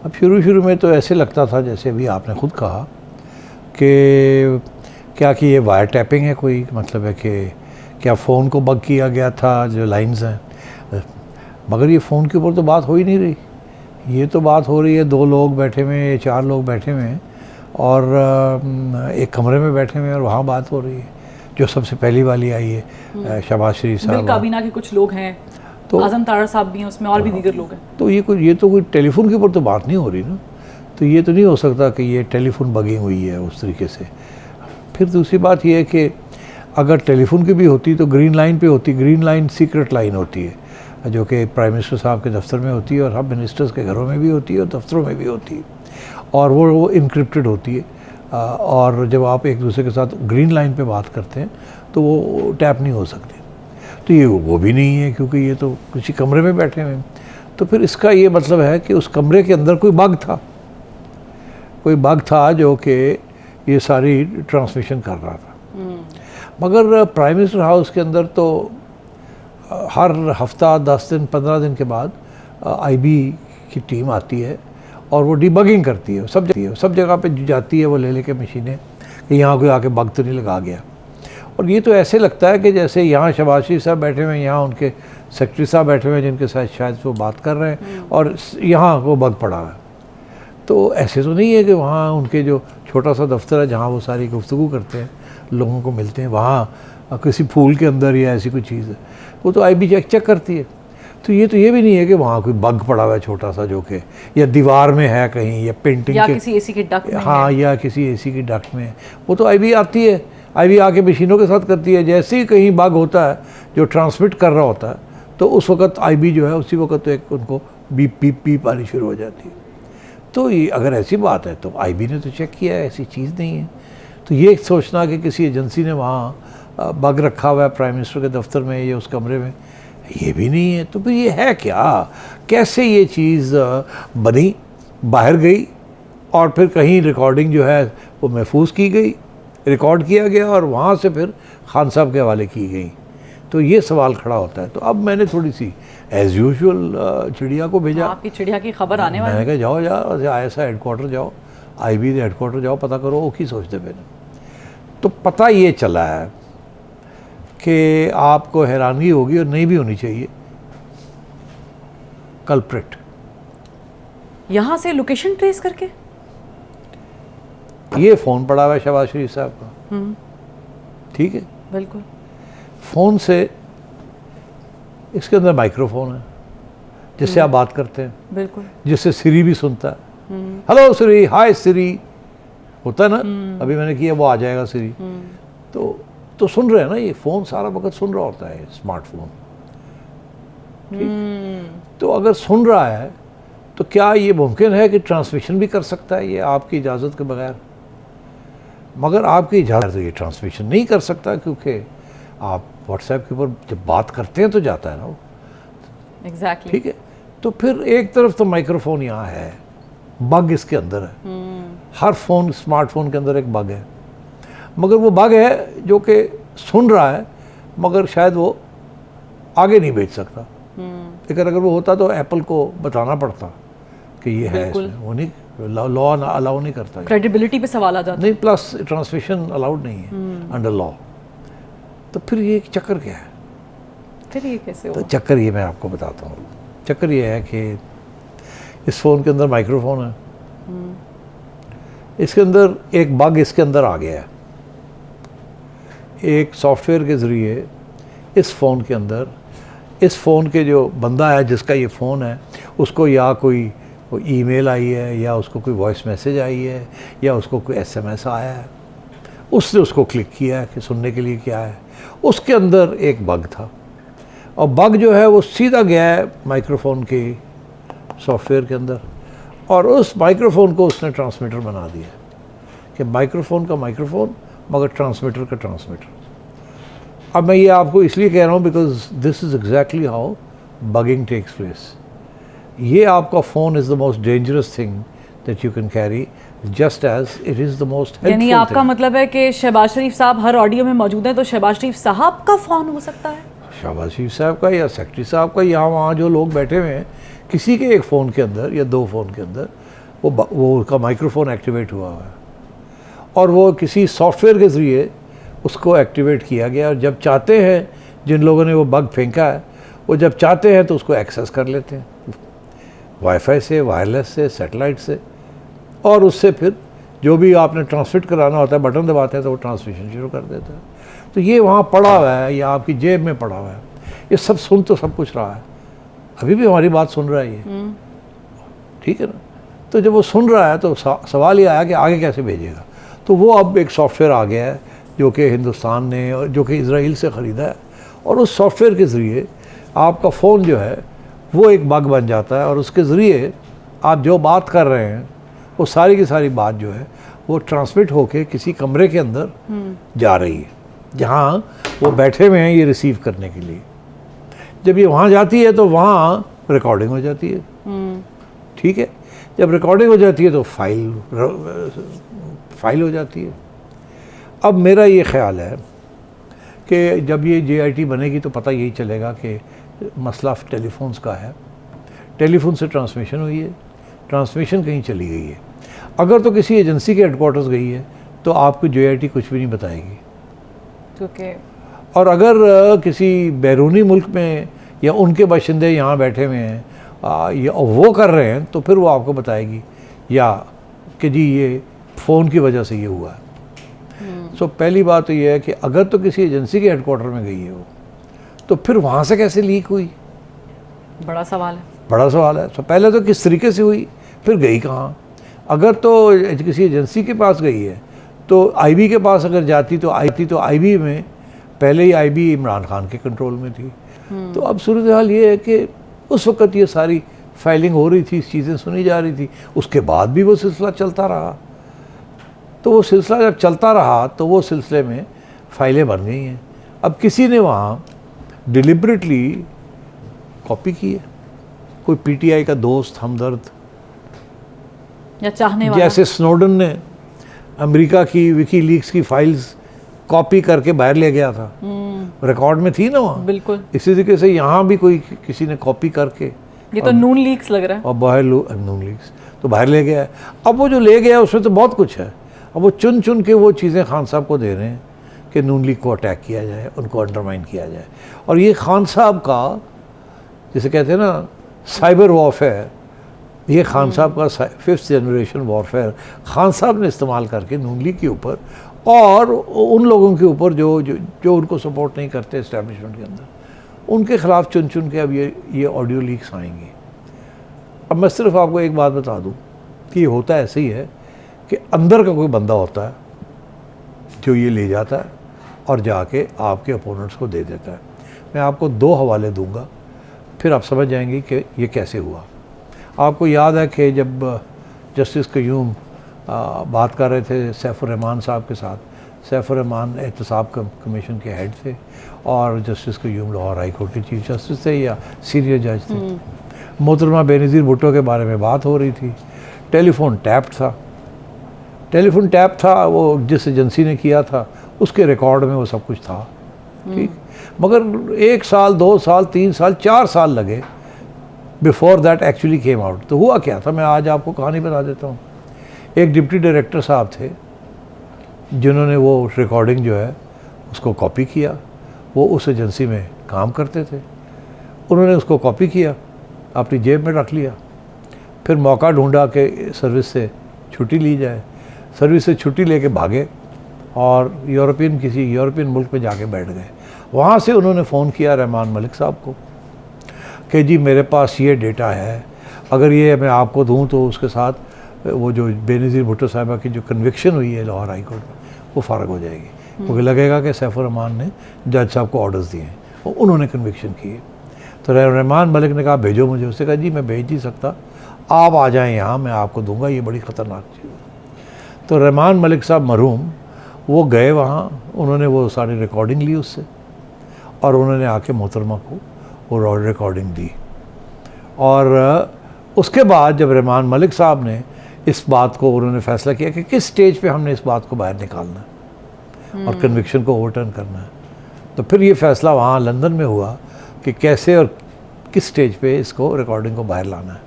अब शुरू शुरू में तो ऐसे लगता था, जैसे अभी आपने खुद कहा कि क्या कि ये वायर टैपिंग है, कोई मतलब है कि क्या फ़ोन को बग किया गया था जो लाइंस हैं, मगर ये फ़ोन के ऊपर तो बात हो ही नहीं रही। ये तो बात हो रही है 2 लोग बैठे हुए हैं, 4 लोग बैठे हुए हैं और एक कमरे में बैठे हुए हैं और वहाँ बात हो रही है। जो सबसे पहली वाली आई है शहबाज शरीफ साहब, काबीना के कुछ लोग हैं, तो आज़म तारा साहब भी हैं उसमें, और भी दीगर लोग हैं। तो ये तो कोई टेलीफोन के ऊपर तो बात नहीं हो रही ना, तो ये तो नहीं हो सकता कि ये टेलीफोन बगिंग हुई है उस तरीके से। फिर दूसरी बात ये है कि अगर टेलीफोन की भी होती तो ग्रीन लाइन पे होती। ग्रीन लाइन सीक्रेट लाइन होती है जो कि प्राइम मिनिस्टर साहब के दफ्तर में होती है और सब मिनिस्टर्स के घरों में भी होती है और दफ्तरों में भी होती है, और वो इनक्रिप्टेड होती है। और जब आप एक दूसरे के साथ ग्रीन लाइन पे बात करते हैं तो वो टैप नहीं हो सकती। तो ये वो भी नहीं है क्योंकि ये तो किसी कमरे में बैठे हुए हैं। तो फिर इसका ये मतलब है कि उस कमरे के अंदर कोई बग था जो कि ये सारी ट्रांसमिशन कर रहा था। मगर प्राइम मिनिस्टर हाउस के अंदर तो हर हफ्ता 10 दिन 15 दिन के बाद आईबी की टीम आती है और वो डिबगिंग करती है, सब जगह पे जाती है वो ले के मशीनें कि यहाँ कोई आके बग तो नहीं लगा गया। और ये तो ऐसे लगता है कि जैसे यहाँ शहबाज शरीफ साहब बैठे हुए हैं, यहाँ उनके सेक्रेटरी साहब बैठे हुए हैं जिनके साथ शायद वो बात कर रहे हैं और यहाँ वो बग पड़ा है। तो ऐसे तो नहीं है कि वहाँ उनके जो छोटा सा दफ्तर है जहाँ वो सारी गुफ्तगू करते हैं, लोगों को मिलते हैं, वहाँ किसी फूल के अंदर या ऐसी कोई चीज़ है, वो तो आईबी चेक करती है। तो ये भी नहीं है कि वहाँ कोई बग पड़ा हुआ है छोटा सा जो कि या दीवार में है कहीं या पेंटिंग या किसी एसी के डक्ट में, हाँ, या किसी एसी की डक्ट में। वो तो आईबी आती है, आईबी आके मशीनों के साथ करती है। जैसे ही कहीं बग होता है जो ट्रांसमिट कर रहा होता है तो उस वक्त आईबी जो है उसी वक्त तो एक उनको बीप बीप बीप आनी शुरू हो जाती है। तो ये अगर ऐसी बात है तो आईबी ने तो चेक किया है, ऐसी चीज़ नहीं है। तो ये सोचना कि किसी एजेंसी ने वहाँ बग रखा हुआ है प्राइम मिनिस्टर के दफ्तर में या उस कमरे में, ये भी नहीं है। तो फिर ये है क्या, कैसे ये चीज़ बनी, बाहर गई और फिर कहीं रिकॉर्डिंग जो है वो महफूज की गई, रिकॉर्ड किया गया और वहाँ से फिर खान साहब के हवाले की गई। तो ये सवाल खड़ा होता है। तो अब मैंने थोड़ी सी एज़ यूजुअल चिड़िया को भेजा। आपकी चिड़िया की खबर आने वाली। मैंने कहा जाओ ISI हेडक्वार्टर जाओ, आईबी हेडक्वार्टर जाओ, पता करो वो की सोचते पे। तो पता ये चला है कि आपको हैरानगी होगी और नहीं भी होनी चाहिए, कल्प्रिट यहाँ से लोकेशन ट्रेस करके ये फ़ोन पड़ा हुआ है शहबाज शरीफ साहब का, ठीक है, बिल्कुल। फ़ोन से इसके अंदर माइक्रोफोन है जिससे आप बात करते हैं, बिल्कुल, जिससे सिरी भी सुनता है। हेलो सिरी, हाय सिरी होता है ना, अभी मैंने किया वो आ जाएगा सिरी। तो सुन रहे हैं ना, ये फ़ोन सारा वक्त सुन रहा होता है, स्मार्टफोन, ठीक। तो अगर सुन रहा है तो क्या ये मुमकिन है कि ट्रांसमिशन भी कर सकता है ये आपकी इजाज़त के बगैर? मगर आपकी इजाज़त तो ये ट्रांसमिशन नहीं कर सकता, क्योंकि आप व्हाट्सएप के ऊपर जब बात करते हैं तो जाता है ना वो, एग्जैक्टली, ठीक है। तो फिर एक तरफ तो माइक्रोफोन यहाँ है, बग इसके अंदर है। हर फ़ोन, स्मार्टफोन के अंदर एक बग है, मगर वो बग है जो कि सुन रहा है मगर शायद वो आगे नहीं भेज सकता। लेकिन अगर वो होता तो एप्पल को बताना पड़ता कि ये है इसमें, वो नहीं, लॉ अलाउ नहीं करता, क्रेडिबिलिटी पे सवाल आ जाता नहीं, प्लस ट्रांसमिशन अलाउड नहीं है अंडर लॉ। तो फिर ये चक्कर क्या है? फिर ये कैसे हो? तो चक्कर ये मैं आपको बताता हूँ। चक्कर ये है कि इस फ़ोन के अंदर माइक्रोफोन है, इसके अंदर एक बग इसके अंदर आ गया है। एक सॉफ्टवेयर के ज़रिए इस फ़ोन के अंदर, इस फ़ोन के जो बंदा है जिसका ये फ़ोन है, उसको या कोई ईमेल आई है, या उसको कोई वॉइस मैसेज आई है, या उसको कोई SMS आया है, उसने उसको क्लिक किया है कि सुनने के लिए क्या है। उसके अंदर एक बग था और बग जो है वो सीधा गया है माइक्रोफोन के सॉफ्टवेयर के अंदर, और उस माइक्रोफोन को उसने ट्रांसमीटर बना दिया कि माइक्रोफोन का माइक्रोफोन मगर ट्रांसमीटर का ट्रांसमीटर। अब मैं ये आपको इसलिए कह रहा हूँ because this is exactly how bugging takes place. ये आपका phone is the most dangerous thing that you can carry, just as it is the most helpful. यानी आपका मतलब है कि शहबाज शरीफ साहब हर ऑडियो में मौजूद हैं, तो शहबाज शरीफ साहब का फ़ोन हो सकता है? शहबाज शरीफ साहब का या सेक्रेटरी साहब का, यहाँ वहाँ जो लोग बैठे हुए हैं, किसी के एक फ़ोन के अंदर या 2 फ़ोन के अंदर वो उसका माइक्रोफोन एक्टिवेट हुआ है और वो किसी सॉफ्टवेयर के ज़रिए उसको एक्टिवेट किया गया, और जब चाहते हैं, जिन लोगों ने वो बग फेंका है, वो जब चाहते हैं तो उसको एक्सेस कर लेते हैं वाईफाई से, वायरलेस से, सैटेलाइट से, और उससे फिर जो भी आपने ट्रांसमिट कराना होता है बटन दबाते हैं तो वो ट्रांसमिशन शुरू कर देता है। तो ये वहाँ पड़ा हुआ है या आपकी जेब में पड़ा हुआ है, ये सब सुन तो सब कुछ रहा है, अभी भी हमारी बात सुन रहा है ये, ठीक है ना। तो जब वो सुन रहा है तो सवाल ये आया कि आगे कैसे भेजेगा। तो वो अब एक सॉफ्टवेयर आ गया है जो कि हिंदुस्तान ने और जो कि इजराइल से ख़रीदा है, और उस सॉफ्टवेयर के ज़रिए आपका फ़ोन जो है वो एक बग बन जाता है, और उसके ज़रिए आप जो बात कर रहे हैं वो सारी की सारी बात जो है वो ट्रांसमिट होके किसी कमरे के अंदर जा रही है जहाँ वो बैठे हुए हैं ये रिसीव करने के लिए। जब ये वहाँ जाती है तो वहाँ रिकॉर्डिंग हो जाती है, ठीक है। जब रिकॉर्डिंग हो जाती है तो फाइल हो जाती है। अब मेरा ये ख्याल है कि जब ये JIT बनेगी तो पता यही चलेगा कि मसला टेलीफोन्स का है, टेलीफोन से ट्रांसमिशन हुई है, ट्रांसमिशन कहीं चली गई है। अगर तो किसी एजेंसी के हेडक्वार्टर्स गई है तो आपको JIT कुछ भी नहीं बताएगी, क्योंकि और अगर किसी बैरूनी मुल्क में या उनके बाशिंदे यहाँ बैठे हुए हैं या वो कर रहे हैं तो फिर वो आपको बताएगी या कि जी ये फ़ोन की वजह से ये हुआ है। सो पहली बात तो ये है कि अगर तो किसी एजेंसी के हेडक्वार्टर में गई है वो, तो फिर वहाँ से कैसे लीक हुई, बड़ा सवाल है, बड़ा सवाल है। तो पहले तो किस तरीके से हुई, फिर गई कहाँ। अगर तो किसी एजेंसी के पास गई है तो IB के पास अगर जाती तो IB में पहले ही IB इमरान खान के कंट्रोल में थी। तो अब सूरत हाल ये है कि उस वक़्त ये सारी फाइलिंग हो रही थी, चीज़ें सुनी जा रही थी, उसके बाद भी वो सिलसिला चलता रहा। तो वो सिलसिला जब चलता रहा तो वो सिलसिले में फ़ाइलें बन गई हैं। अब किसी ने वहाँ डिलिबरेटली कॉपी की है, कोई PTI का दोस्त हमदर्द या चाहने वाला, जैसे स्नोडन ने अमेरिका की विकीलीक्स की फाइल्स कॉपी करके बाहर ले गया था, रिकॉर्ड में थी ना वहाँ। बिल्कुल इसी तरीके से यहाँ भी कोई किसी ने कॉपी करके, ये तो नून लीक्स लग रहा है, और बाहर नून लीक्स तो बाहर ले गया है। अब वो जो ले गया उसमें तो बहुत कुछ है, अब वो चुन चुन के वो चीज़ें खान साहब को दे रहे हैं कि नून लीग को अटैक किया जाए, उनको अंडरमाइन किया जाए। और ये खान साहब का जिसे कहते हैं ना साइबर वॉरफेयर, ये खान साहब का 5th जनरेशन वॉरफेयर खान साहब ने इस्तेमाल करके नून लीग के ऊपर और उन लोगों के ऊपर जो उनको सपोर्ट नहीं करते इस्टेब्लिशमेंट के अंदर, उनके ख़िलाफ़ चुन चुन के अब ये ऑडियो लीक्स आएंगी। अब मैं सिर्फ आपको एक बात बता दूं कि ये होता ऐसे ही है कि अंदर का कोई बंदा होता है जो ये ले जाता है और जाके आपके अपोनेंट्स को दे देता है। मैं आपको 2 हवाले दूंगा, फिर आप समझ जाएंगे कि ये कैसे हुआ। आपको याद है कि जब जस्टिस क़य्यूम बात कर रहे थे सैफुर रहमान साहब के साथ, सैफुर रहमान एहतसाब कमीशन के हेड थे और justice Qayyum Lahore high court के चीफ जस्टिस थे या सीनियर जज थे। मोहतरमा बेनज़ीर भुट्टो के बारे में बात हो रही थी। टेलीफोन टैप था, वो जिस एजेंसी ने किया था उसके रिकॉर्ड में वो सब कुछ था, ठीक। मगर 1 साल, 2 साल, 3 साल, 4 साल लगे before that actually came out. तो हुआ क्या था, मैं आज आपको कहानी बता देता हूँ। एक डिप्टी डायरेक्टर साहब थे जिन्होंने वो रिकॉर्डिंग जो है उसको कॉपी किया, वो उस एजेंसी में काम करते थे, उन्होंने उसको कॉपी किया, अपनी जेब में रख लिया, फिर मौका ढूंढा कि सर्विस से छुट्टी ली जाए, सर्विस से छुट्टी लेके भागे और किसी यूरोपियन मुल्क में जाके बैठ गए। वहाँ से उन्होंने फ़ोन किया रहमान मलिक साहब को कि जी मेरे पास ये डेटा है, अगर ये मैं आपको दूँ तो उसके साथ वो जो बेनज़ीर भुट्टो साहिबा की जो कन्विक्शन हुई है लाहौर हाई कोर्ट में वो फ़ारग हो जाएगी, क्योंकि लगेगा कि सैफुर रहमान ने जज साहब को ऑर्डर्स दिए हैं और उन्होंने कन्विक्शन किए। तो रहमान मलिक ने कहा भेजो मुझे, उससे कहा जी मैं भेज नहीं सकता, आप आ जाएँ यहाँ, मैं आपको दूंगा, ये बड़ी ख़तरनाक चीज़ है। तो रहमान मलिक साहब मरहूम वो गए वहाँ, उन्होंने वो सारी रिकॉर्डिंग ली उससे और उन्होंने आके मोहतरमा को वो रिकॉर्डिंग दी। और उसके बाद जब रहमान मलिक साहब ने इस बात को उन्होंने फ़ैसला किया कि किस स्टेज पे हमने इस बात को बाहर निकालना है और कन्विक्शन को ओवरटर्न करना है, तो फिर ये फ़ैसला वहाँ लंदन में हुआ कि कैसे और किस स्टेज पे इसको रिकॉर्डिंग को बाहर लाना है।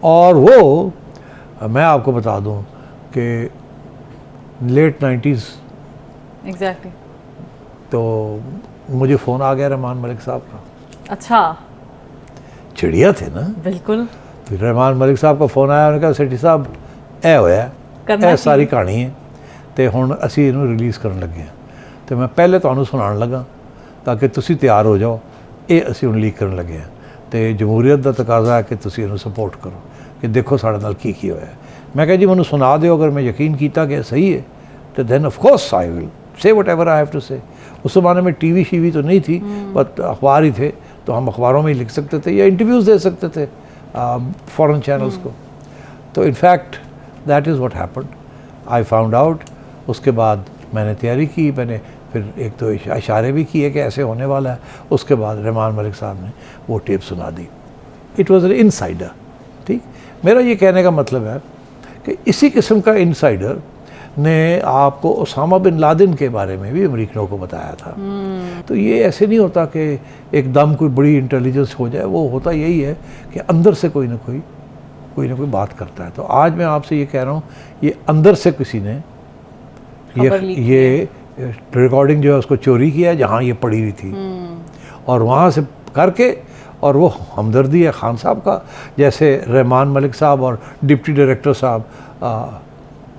और वो मैं आपको बता दूं कि लेट 90s एग्जैक्टली। तो मुझे फ़ोन आ गया रहमान मलिक साहब का। अच्छा। चिड़िया थे ना। बिल्कुल। तो रहमान मलिक साहब का फ़ोन आया, उन्होंने कहा सेठी साहब ए होया करना ਇਹ ਸਾਰੀ ਕਹਾਣੀ ਹੈ ਤੇ ਹੁਣ ਅਸੀਂ ਇਹਨੂੰ ਰਿਲੀਜ਼ ਕਰਨ ਲੱਗੇ ਹਾਂ ਤੇ ਮੈਂ ਪਹਿਲੇ ਤੁਹਾਨੂੰ ਸੁਣਾਉਣ ਲੱਗਾ ਤਾਂ ਕਿ ਤੁਸੀਂ ਤਿਆਰ ਹੋ ਜਾਓ, ਇਹ ਅਸੀਂ ਹੁਣ ਲੀਕ ਕਰਨ ਲੱਗੇ ਹਾਂ ਤੇ ਜਮਹੂਰੀਅਤ ਦਾ ਤਕਾਜ਼ਾ ਹੈ ਕਿ ਤੁਸੀਂ ਇਹਨੂੰ ਸਪੋਰਟ ਕਰੋ ਕਿ ਦੇਖੋ ਸਾਡੇ ਨਾਲ ਕੀ ਕੀ ਹੋਇਆ। ਮੈਂ ਕਿਹਾ ਜੀ ਮੈਨੂੰ ਸੁਣਾ ਦਿਓ, ਅਗਰ ਮੈਂ ਯਕੀਨ ਕੀਤਾ कि सही है तो then of course I will say whatever I have to say. उस ज़माने में टीवी शीवी तो नहीं थी, बट अखबार ही थे, तो हम अखबारों में ही लिख सकते थे या इंटरव्यूज़ दे सकते थे फॉरेन चैनल्स को। तो in fact that is what happened. I found out. उसके बाद मैंने तैयारी की, मैंने फिर एक दो इशारे भी किए कि ऐसे होने वाला है। उसके बाद रहमान मलिक साहब ने वो टेप सुना दी। It was an insider. ठीक, मेरा ये कहने का मतलब है कि इसी किस्म का इनसाइडर ने आपको ओसामा बिन लादेन के बारे में भी अमरीकनों को बताया था। तो ये ऐसे नहीं होता कि एकदम कोई बड़ी इंटेलिजेंस हो जाए, वो होता यही है कि अंदर से कोई ना कोई बात करता है। तो आज मैं आपसे ये कह रहा हूँ, ये अंदर से किसी ने ये रिकॉर्डिंग जो है उसको चोरी किया जहाँ ये पड़ी हुई थी, और वहाँ से करके, और वो हमदर्दी है खान साहब का, जैसे रहमान मलिक साहब और डिप्टी डायरेक्टर साहब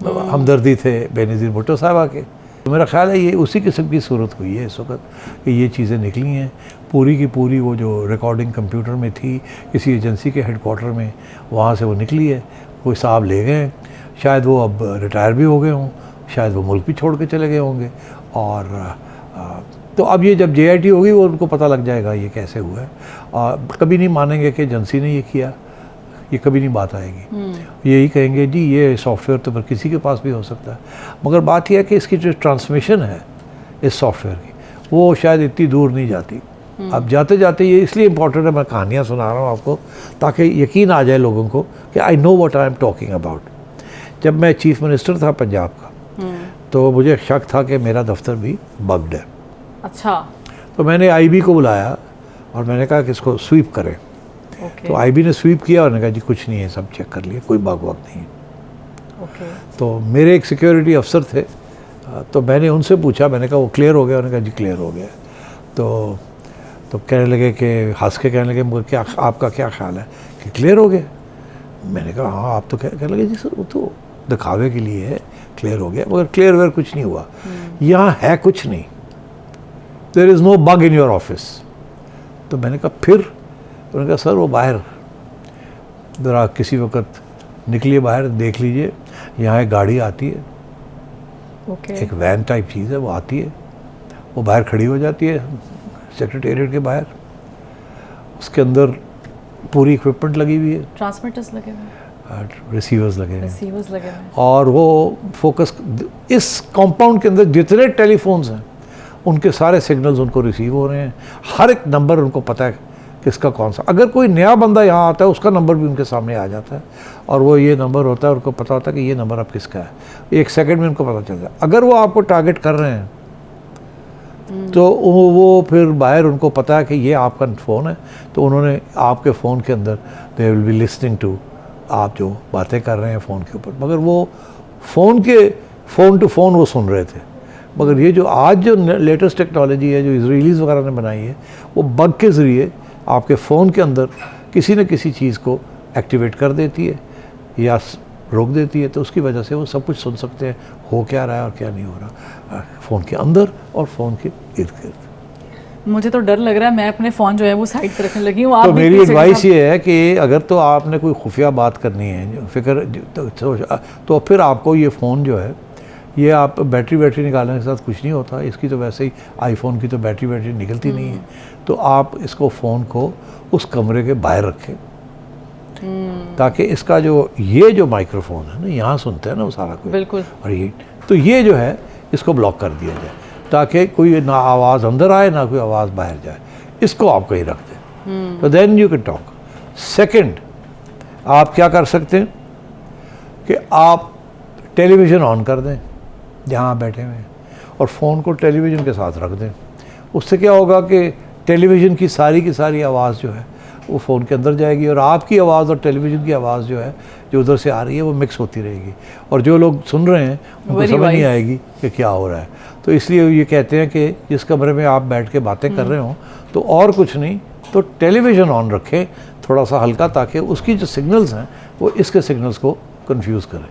हमदर्दी थे बेनज़ीर भुट्टो साहबा के। तो मेरा ख्याल है ये उसी किस्म की सूरत हुई है इस वक्त कि ये चीज़ें निकली हैं पूरी की पूरी। वो जो रिकॉर्डिंग कंप्यूटर में थी किसी एजेंसी के हेडक्वार्टर में, वहाँ से वो निकली है। कोई साहब ले गए, शायद वो अब रिटायर भी हो गए हों, शायद वो मुल्क भी छोड़ के चले गए होंगे। और तो अब ये जब JIT होगी वो उनको पता लग जाएगा ये कैसे हुआ है। कभी नहीं मानेंगे कि एजेंसी ने ये किया, ये कभी नहीं बात आएगी। यही कहेंगे जी ये सॉफ्टवेयर तो पर किसी के पास भी हो सकता है। मगर बात यह है कि इसकी जो ट्रांसमिशन है इस सॉफ्टवेयर की, वो शायद इतनी दूर नहीं जाती। अब जाते जाते ये इसलिए इम्पोर्टेंट है, मैं कहानियाँ सुना रहा हूँ आपको ताकि यकीन आ जाए लोगों को कि I know what I am talking about. जब मैं चीफ मिनिस्टर था पंजाब का, तो मुझे शक था कि मेरा दफ्तर भी बग्ड है। अच्छा। तो मैंने IB को बुलाया और मैंने कहा कि इसको स्वीप करें। तो IB ने स्वीप किया और उन्होंने कहा जी कुछ नहीं है, सब चेक कर लिया, कोई बग वग नहीं है। तो मेरे एक सिक्योरिटी अफसर थे, तो मैंने उनसे पूछा, मैंने कहा वो क्लियर हो गया? उन्होंने कहा जी क्लियर हो गया। तो कहने लगे कि हंस के कहने लगे मुझे क्या आपका क्या ख्याल है कि क्लियर हो गया? मैंने कहा हाँ आप तो कहने लगे जी सर वो तो दिखावे के लिए है, क्लियर हो गया, मगर क्लियर वेयर कुछ नहीं हुआ, यहाँ है कुछ नहीं, there is no bug in your office. तो मैंने कहा फिर? उन्होंने कहा सर वो बाहर ज़रा किसी वक्त निकलिए बाहर, देख लीजिए, यहाँ एक गाड़ी आती है, एक वैन टाइप चीज़ है, वो आती है, वो बाहर खड़ी हो जाती है सेक्रेटेरिएट के बाहर, उसके अंदर पूरी इक्विपमेंट लगी हुई है, ट्रांसमीटर्स लगे हुए हैं, रिसीवर्स लगे हैं, हैं, और वो फोकस इस कंपाउंड के अंदर जितने टेलीफोन्स हैं उनके सारे सिग्नल्स उनको रिसीव हो रहे हैं। हर एक नंबर उनको पता है किसका कौन सा। अगर कोई नया बंदा यहाँ आता है उसका नंबर भी उनके सामने आ जाता है, और वो ये नंबर होता है, उनको पता होता है कि ये नंबर अब किसका है, 1 सेकंड में उनको पता चल जाए। अगर वो आपको टारगेट कर रहे हैं तो वो फिर बाहर उनको पता है कि ये आपका फ़ोन है, तो उन्होंने आपके फ़ोन के अंदर they will be listening to आप जो बातें कर रहे हैं फ़ोन के ऊपर। मगर वो फ़ोन टू फ़ोन वो सुन रहे थे। मगर ये जो आज जो लेटेस्ट टेक्नोलॉजी है जो इजराइलीज़ वगैरह ने बनाई है, वो बग के ज़रिए आपके फ़ोन के अंदर किसी न किसी चीज़ को एक्टिवेट कर देती है या रोक देती है, तो उसकी वजह से वो सब कुछ सुन सकते हैं हो क्या रहा है और क्या नहीं हो रहा फ़ोन के अंदर और फ़ोन के इर्द गिर्द। मुझे तो डर लग रहा है, मैं अपने फ़ोन जो है वो साइड पर रखने लगी हूँ। तो मेरी एडवाइस ये है कि अगर तो आपने कोई खुफिया बात करनी है फिक्र तो फिर आपको ये फ़ोन जो है, ये आप बैटरी निकालने के साथ कुछ नहीं होता, इसकी तो वैसे ही आईफोन की तो बैटरी निकलती नहीं है, तो आप इसको फ़ोन को उस कमरे के बाहर रखें ताकि इसका जो माइक्रोफोन है ना, यहाँ सुनते हैं ना वो सारा कुछ, बिल्कुल, और ये जो है इसको ब्लॉक कर दिया जाए ताकि कोई ना आवाज़ अंदर आए ना कोई आवाज़ बाहर जाए, इसको आप कहीं रख दें, तो then you can talk. Second, आप क्या कर सकते हैं कि आप टेलीविज़न ऑन कर दें जहाँ बैठे हुए हैं और फ़ोन को टेलीविज़न के साथ रख दें। उससे क्या होगा कि टेलीविज़न की सारी आवाज़ जो है वो फ़ोन के अंदर जाएगी, और आपकी आवाज़ और टेलीविज़न की आवाज़ जो है जो उधर से आ रही है वो मिक्स होती रहेगी, और जो लोग सुन रहे हैं उनको Very समझ नहीं wise. आएगी कि क्या हो रहा है। तो इसलिए ये कहते हैं कि जिस कमरे में आप बैठ के बातें कर रहे हो तो और कुछ नहीं तो टेलीविज़न ऑन रखें थोड़ा सा हल्का, ताकि उसकी जो सिग्नल्स हैं वो इसके सिग्नल्स को कंफ्यूज करें।